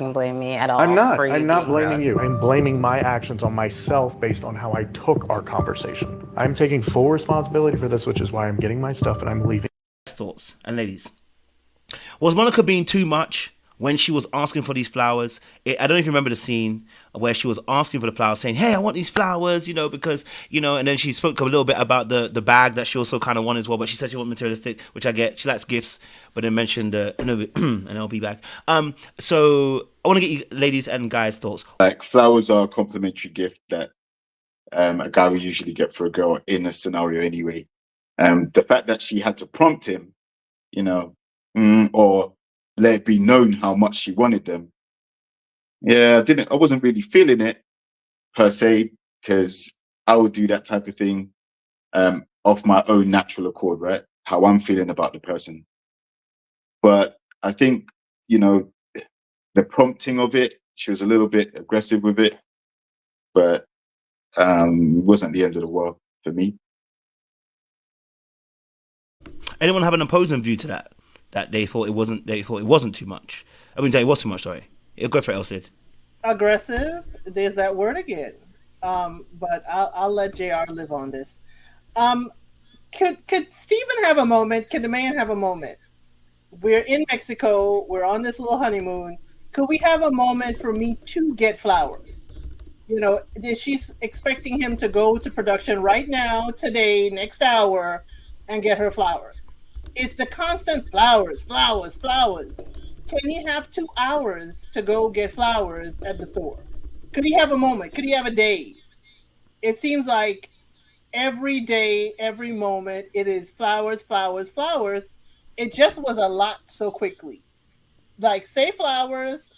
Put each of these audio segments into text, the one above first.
Don't blame me at I'm all not. for you I'm not being blaming gross. you. I'm blaming my actions on myself based on how I took our conversation. I'm taking full responsibility for this, which is why I'm getting my stuff and I'm leaving. Thoughts and ladies, was Monica being too much when she was asking for these flowers? I don't know if you remember the scene where she was asking for the flowers, saying, "Hey, I want these flowers," because and then she spoke a little bit about the bag that she also kind of wanted as well. But she said she wanted materialistic, which I get. She likes gifts, but then mentioned an LP bag. So I want to get you ladies and guys' thoughts. Like, flowers are a complimentary gift that a guy would usually get for a girl in a scenario anyway. The fact that she had to prompt him, or let it be known how much she wanted them. Yeah, I wasn't really feeling it per se, because I would do that type of thing off my own natural accord, right? How I'm feeling about the person. But I think, the prompting of it, she was a little bit aggressive with it, but it wasn't the end of the world for me. Anyone have an opposing view to that? That they thought it wasn't. They thought it wasn't too much. I mean, it was too much. Sorry. Go for it, Elsid. Aggressive. There's that word again. But I'll let JR live on this. Could Stephen have a moment? Could the man have a moment? We're in Mexico. We're on this little honeymoon. Could we have a moment for me to get flowers? She's expecting him to go to production right now, today, next hour, and get her flowers. It's the constant flowers, flowers, flowers. Can he have 2 hours to go get flowers at the store? Could he have a moment? Could he have a day? It seems like every day, every moment, it is flowers, flowers, flowers. It just was a lot so quickly. Like, say flowers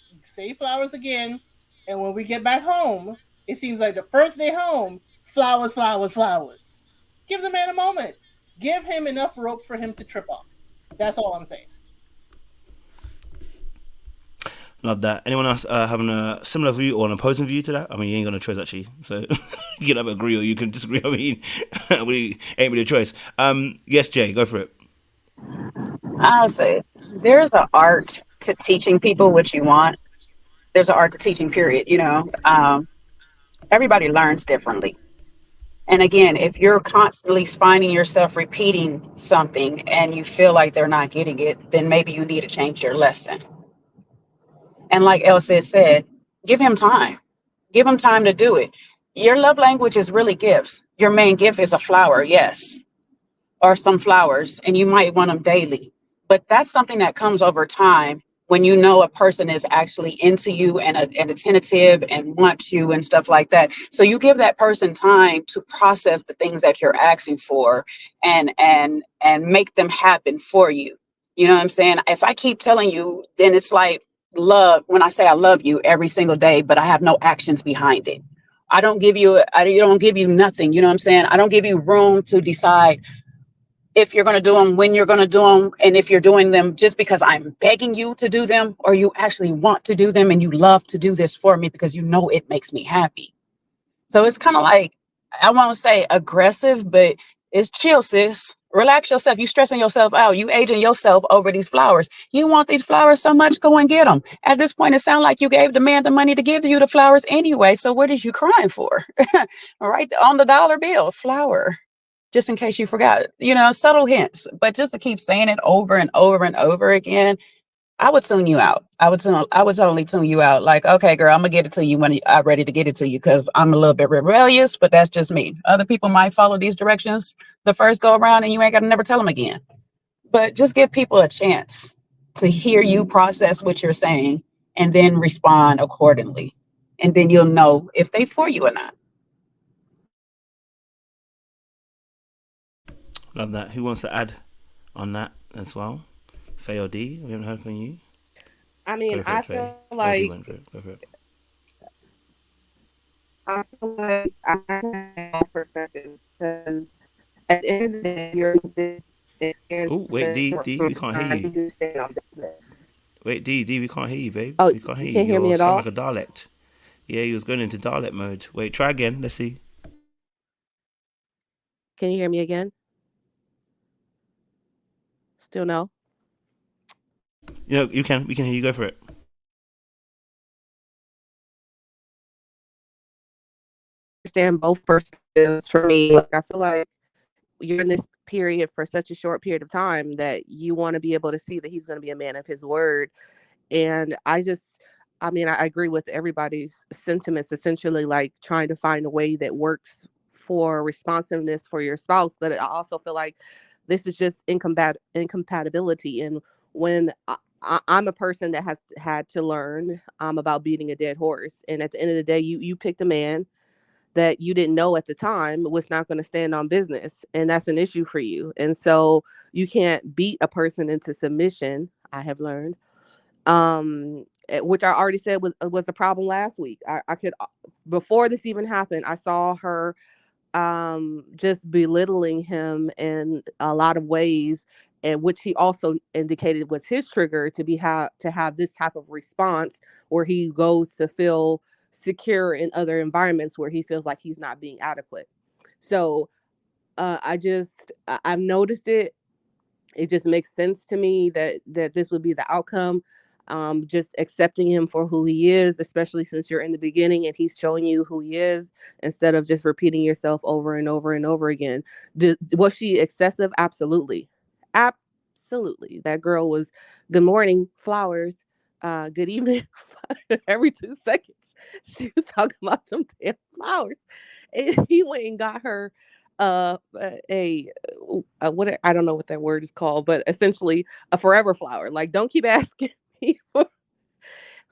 again, and when we get back home, it seems like the first day home, flowers, flowers, flowers. Give the man a moment. Give him enough rope for him to trip off. That's all I'm saying. Love that. Anyone else having a similar view or an opposing view to that? I mean, you ain't got no choice actually, so you can either agree or you can disagree. I mean, we ain't really a choice. Yes, Jay, go for it. I'll say there's an art to teaching people what you want. There's an art to teaching, period. Everybody learns differently. And again, if you're constantly finding yourself repeating something and you feel like they're not getting it, then maybe you need to change your lesson. And like Elsa said, give him time. Give him time to do it. Your love language is really gifts. Your main gift is a flower, yes, or some flowers, and you might want them daily. But that's something that comes over time when you know a person is actually into you and attentive and wants you and stuff like that. So you give that person time to process the things that you're asking for and make them happen for you. You know what I'm saying? If I keep telling you, then it's like love. When I say I love you every single day, but I have no actions behind it. I don't give you, I don't give you nothing. You know what I'm saying? I don't give you room to decide if you're going to do them, when you're going to do them, and if you're doing them just because I'm begging you to do them, or you actually want to do them and you love to do this for me because you know it makes me happy. So it's kind of like, I want to say aggressive, but it's chill, sis. Relax yourself. You stressing yourself out. You aging yourself over these flowers. You want these flowers so much, go and get them. At this point, it sounds like you gave the man the money to give you the flowers anyway. So what is you crying for? Right on the dollar bill, flower. Just in case you forgot, subtle hints, but just to keep saying it over and over and over again, I would tune you out. I would totally tune you out. Like, okay, girl, I'm gonna get it to you when I'm ready to get it to you because I'm a little bit rebellious, but that's just me. Other people might follow these directions the first go around and you ain't gotta never tell them again. But just give people a chance to hear you process what you're saying and then respond accordingly. And then you'll know if they for you or not. Love that. Who wants to add on that as well? Faye or D? We haven't heard from you. I mean, Go for it, Faye. Go for it. I feel like I have perspectives because at the end of the day, you're Oh, wait, D, we can't hear you. to stay on business. Wait, D, we can't hear you, babe. Oh, We can't hear you you. can't hear me You at sound all? like a Dalek. Yeah, you was going into Dalek mode. Wait, try again. Let's see. Can you hear me again? Still no? We can hear you. Go for it. understand both perspectives for me. Like, I feel like you're in this period for such a short period of time that you want to be able to see that he's going to be a man of his word. And I mean, I agree with everybody's sentiments, essentially like trying to find a way that works for responsiveness for your spouse. But I also feel like this is just incompatibility. And when I'm a person that has had to learn about beating a dead horse. And at the end of the day, you picked a man that you didn't know at the time was not going to stand on business. And that's an issue for you. And so you can't beat a person into submission, I have learned. Which I already said was a problem last week. I could, before this even happened, I saw her just belittling him in a lot of ways, and which he also indicated was his trigger to have this type of response where he goes to feel secure in other environments where he feels like he's not being adequate. So I've noticed it. It just makes sense to me that this would be the outcome. Just accepting him for who he is, especially since you're in the beginning and he's showing you who he is, instead of just repeating yourself over and over and over again. Was she excessive? Absolutely. Absolutely. That girl was good morning, flowers, good evening, every 2 seconds. She was talking about some damn flowers. And he went and got her what, I don't know what that word is called, but essentially a forever flower. Like, don't keep asking me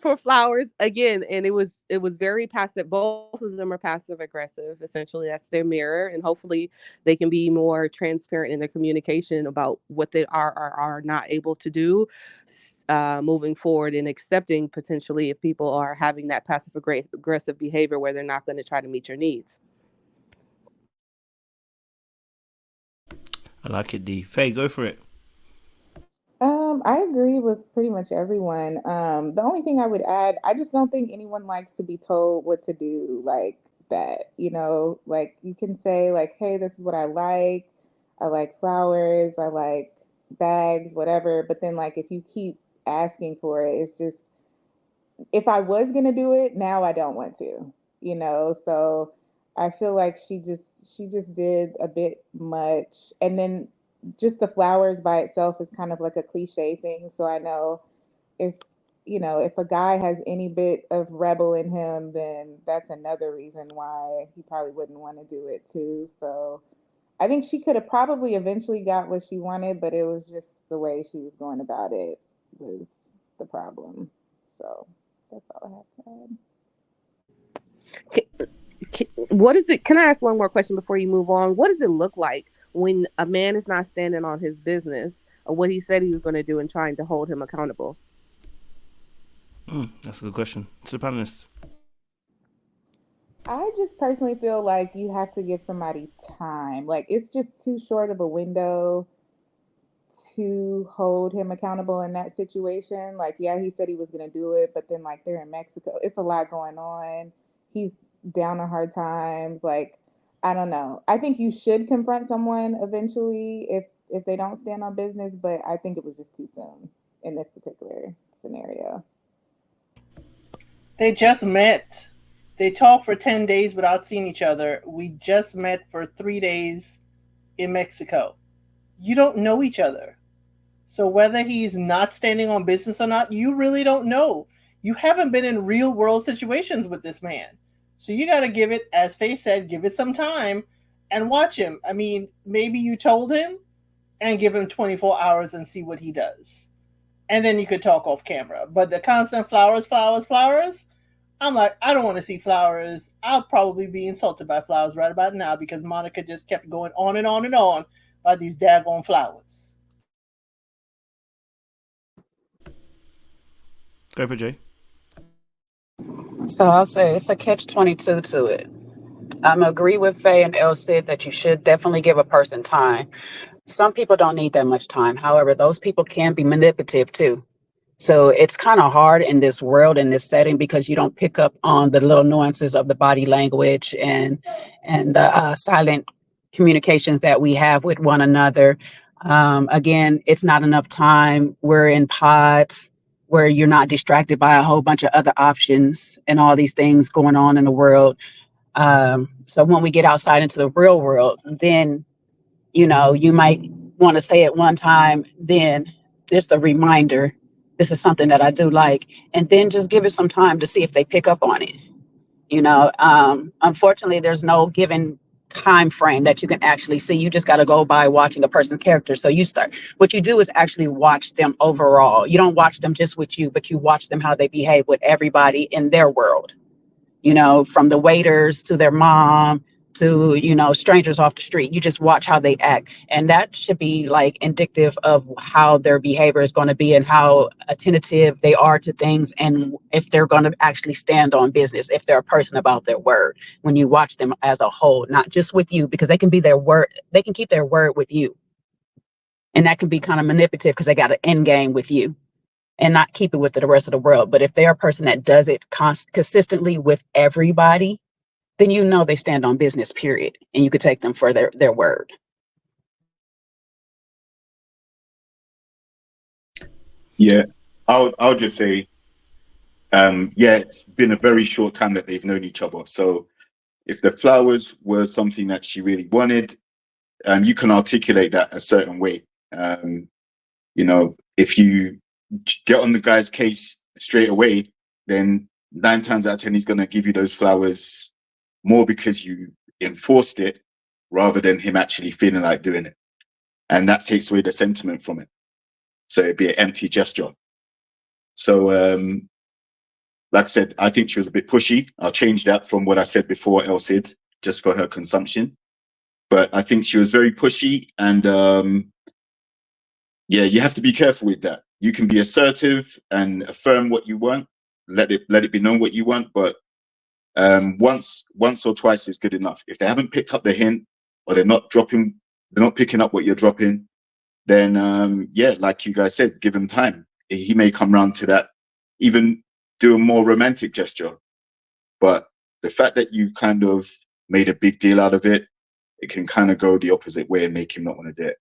for flowers again. And it was very passive. Both of them are passive aggressive. Essentially, that's their mirror, and hopefully they can be more transparent in their communication about what they are or are not able to do moving forward, and accepting potentially if people are having that passive aggressive behavior where they're not going to try to meet your needs. I like it, D. Faye, go for it. I agree with pretty much everyone. The only thing I would add, I just don't think anyone likes to be told what to do like that. Like, you can say like, hey, this is what I like. I like flowers. I like bags, whatever. But then like, if you keep asking for it, it's just, if I was gonna do it, now I don't want to. So I feel like she just did a bit much. And then just the flowers by itself is kind of like a cliche thing. So I know if if a guy has any bit of rebel in him, then that's another reason why he probably wouldn't want to do it too. So I think she could have probably eventually got what she wanted, but it was just the way she was going about it was the problem. So that's all I have to add. What is it? Can I ask one more question before you move on? What does it look like when a man is not standing on his business or what he said he was going to do and trying to hold him accountable? That's a good question. To the panelists. I just personally feel like you have to give somebody time. Like, it's just too short of a window to hold him accountable in that situation. Like, yeah, he said he was going to do it, but then like they're in Mexico. It's a lot going on. He's down on hard times. Like, I don't know. I think you should confront someone eventually if they don't stand on business, but I think it was just too soon in this particular scenario. They just met. They talked for 10 days without seeing each other. We just met for 3 days in Mexico. You don't know each other. So whether he's not standing on business or not, you really don't know. You haven't been in real world situations with this man. So you got to give it, as Faye said, give it some time and watch him. I mean, maybe you told him and give him 24 hours and see what he does. And then you could talk off camera. But the constant flowers, flowers, flowers, I'm like, I don't want to see flowers. I'll probably be insulted by flowers right about now because Monica just kept going on and on and on about these daggone flowers. Go for Jay. So I'll say it's a catch-22 to it. I'm agree with Faye and El Cid that you should definitely give a person time. Some people don't need that much time. However, those people can be manipulative too. So it's kind of hard in this world, in this setting, because you don't pick up on the little nuances of the body language and the silent communications that we have with one another. Again, it's not enough time. We're in pods where you're not distracted by a whole bunch of other options and all these things going on in the world. So when we get outside into the real world, then, you know, you might want to say it one time, then just a reminder, this is something that I do like, and then just give it some time to see if they pick up on it. You know, unfortunately, there's no given time frame that you can actually see. You just got to go by watching a person's character. So you start, what you do is actually watch them overall. You don't watch them just with you, but you watch them how they behave with everybody in their world, you know, from the waiters to their mom to, you know, strangers off the street. You just watch how they act. And that should be like indicative of how their behavior is going to be and how attentive they are to things. And if they're going to actually stand on business, if they're a person about their word, when you watch them as a whole, not just with you, because they can be their word. They can keep their word with you. And that can be kind of manipulative because they got an end game with you and not keep it with the rest of the world. But if they're a person that does it consistently with everybody, then you know they stand on business, period. And you could take them for their word. Yeah, I'll just say, yeah, it's been a very short time that they've known each other. So if the flowers were something that she really wanted, you can articulate that a certain way. You know, if you get on the guy's case straight away, then 9 times out of 10, he's going to give you those flowers more because you enforced it rather than him actually feeling like doing it. And that takes away the sentiment from it. So it'd be an empty gesture. So, like I said, I think she was a bit pushy. I'll change that from what I said before, Elsid, just for her consumption. But I think she was very pushy, and yeah, you have to be careful with that. You can be assertive and affirm what you want, let it be known what you want, but once or twice is good enough. If they haven't picked up the hint, or they're not picking up what you're dropping, then yeah, like you guys said, give him time. He may come round to that, even do a more romantic gesture. But the fact that you've kind of made a big deal out of it, it can kind of go the opposite way and make him not want to do it.